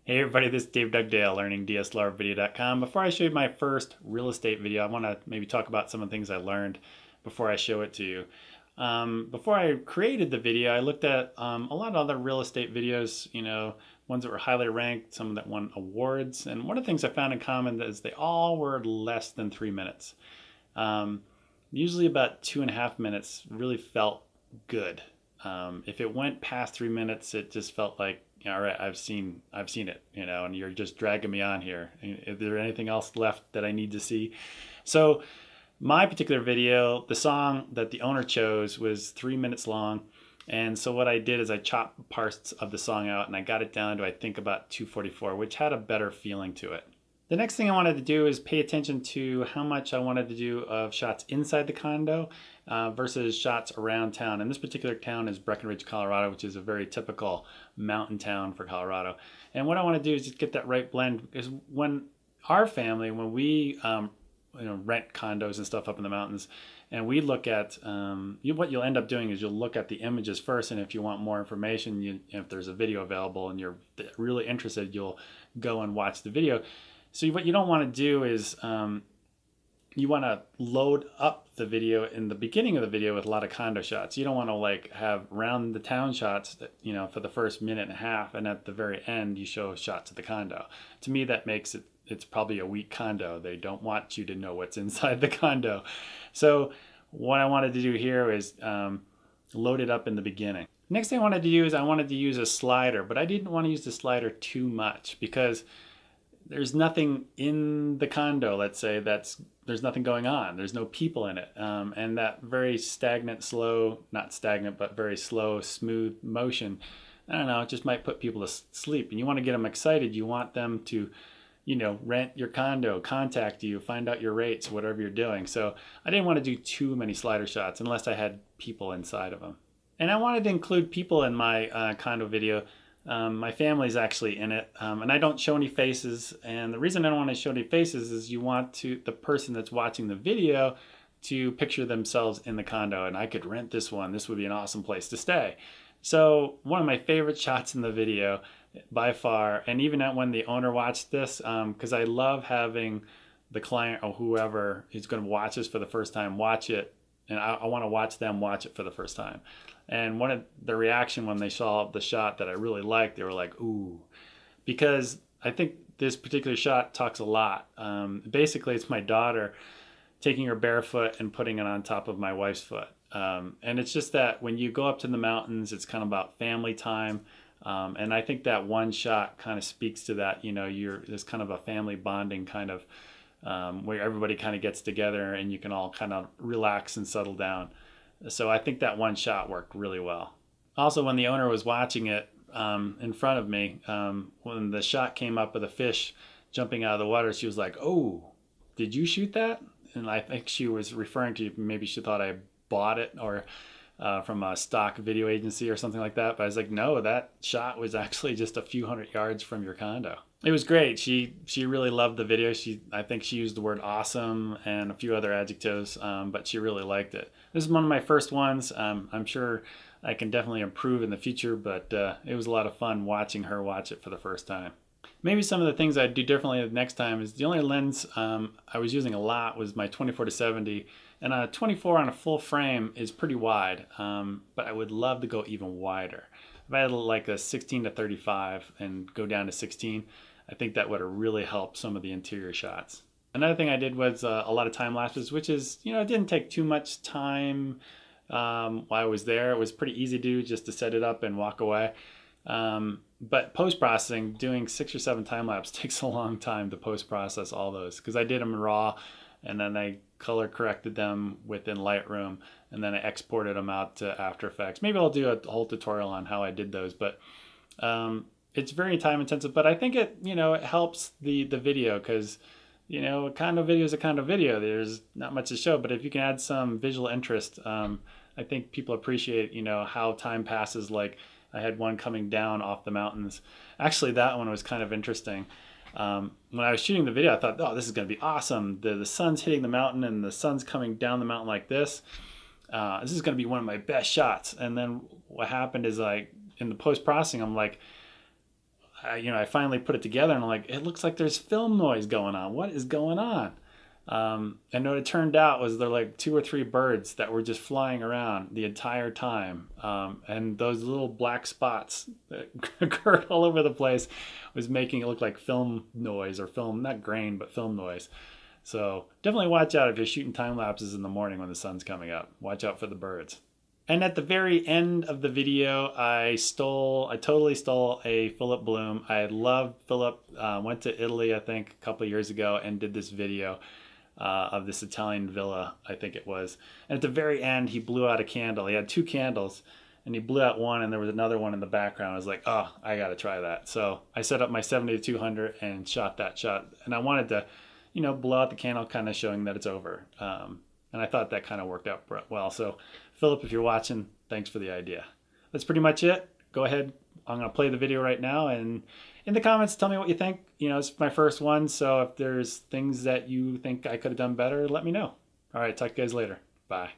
Hey everybody, this is Dave Dugdale, learningdslrvideo.com. Before I show you my first real estate video, I want to maybe talk about some of the things I learned before I show it to you. Before I created the video, I looked at a lot of other real estate videos, ones that were highly ranked, some that won awards. And one of the things I found in common is they all were less than 3 minutes. Usually about 2.5 minutes really felt good. If it went past 3 minutes, it just felt like, all right, I've seen it, and you're just dragging me on here. Is there anything else left that I need to see? So my particular video, the song that the owner chose was 3 minutes long. And so what I did is I chopped parts of the song out and I got it down to, I think, about 2:44, which had a better feeling to it. The next thing I wanted to do is pay attention to how much I wanted to do of shots inside the condo versus shots around town. And this particular town is Breckenridge, Colorado, which is a very typical mountain town for Colorado. And what I want to do is just get that right blend, because when our family, when we rent condos and stuff up in the mountains, and we look at what you'll end up doing is you'll look at the images first, and if you want more information, if there's a video available and you're really interested, you'll go and watch the video. So what you don't want to do is you want to load up the video in the beginning of the video with a lot of condo shots. You don't want to have round the town shots that, for the first minute and a half, and at the very end you show shots of the condo. To me, that makes it's probably a weak condo. They don't want you to know what's inside the condo. So what I wanted to do here is load it up in the beginning. Next thing I wanted to do is I wanted to use a slider, but I didn't want to use the slider too much because there's nothing in the condo, let's say, there's nothing going on. There's no people in it. And that very stagnant, slow, not stagnant, but very slow, smooth motion, I don't know, it just might put people to sleep. And you want to get them excited. You want them to, rent your condo, contact you, find out your rates, whatever you're doing. So I didn't want to do too many slider shots unless I had people inside of them. And I wanted to include people in my condo video. My family's actually in it, and I don't show any faces. And the reason I don't want to show any faces is you want the person that's watching the video to picture themselves in the condo, and I could rent this one. This would be an awesome place to stay. So one of my favorite shots in the video by far, and even when the owner watched this, because I love having the client or whoever is going to watch this for the first time watch it, and I want to watch them watch it for the first time. And one of the reaction when they saw the shot that I really liked, they were like, ooh, because I think this particular shot talks a lot. Basically, it's my daughter taking her bare foot and putting it on top of my wife's foot. And it's just that when you go up to the mountains, it's kind of about family time. And I think that one shot kind of speaks to that, there's kind of a family bonding kind of, where everybody kind of gets together and you can all kind of relax and settle down. So I think that one shot worked really well. Also, when the owner was watching it in front of me, when the shot came up of the fish jumping out of the water, she was like, oh, did you shoot that? And I think she was referring to, maybe she thought I bought it or from a stock video agency or something like that. But I was like, no, that shot was actually just a few hundred yards from your condo. It was great. She really loved the video. I think she used the word awesome and a few other adjectives, but she really liked it. This is one of my first ones. I'm sure I can definitely improve in the future, but it was a lot of fun watching her watch it for the first time. Maybe some of the things I'd do differently the next time is the only lens I was using a lot was my 24-70, and a 24 on a full frame is pretty wide, but I would love to go even wider. If I had like a 16-35 and go down to 16, I think that would have really helped some of the interior shots. Another thing I did was a lot of time lapses, which is, it didn't take too much time while I was there. It was pretty easy to do, just to set it up and walk away. But post-processing, doing 6 or 7 time lapse takes a long time to post-process all those, because I did them in RAW and then I color corrected them within Lightroom and then I exported them out to After Effects. Maybe I'll do a whole tutorial on how I did those, but it's very time intensive, but I think it helps the video, because a condo video is a condo video. There's not much to show, but if you can add some visual interest, I think people appreciate how time passes. Like I had one coming down off the mountains. Actually, that one was kind of interesting. When I was shooting the video, I thought, oh, this is going to be awesome. The sun's hitting the mountain and the sun's coming down the mountain like this. This is going to be one of my best shots. And then what happened is in the post-processing, I'm like, I finally put it together and I'm like, it looks like there's film noise going on. What is going on? And what it turned out was there like 2 or 3 birds that were just flying around the entire time. And those little black spots that occurred all over the place was making it look like film noise, or film, not grain, but film noise. So definitely watch out if you're shooting time lapses in the morning when the sun's coming up. Watch out for the birds. And at the very end of the video, I totally stole a Philip Bloom. I love Philip. Went to Italy, I think, a couple of years ago and did this video of this Italian villa, I think it was. And at the very end, he blew out a candle. He had 2 candles, and he blew out one, and there was another one in the background. I was like, oh, I got to try that. So I set up my 70-200 and shot that shot. And I wanted to, blow out the candle, kind of showing that it's over. And I thought that kind of worked out well. So Philip, if you're watching, thanks for the idea. That's pretty much it. Go ahead. I'm going to play the video right now, and in the comments, tell me what you think. It's my first one, so if there's things that you think I could have done better, let me know. All right, talk to you guys later. Bye.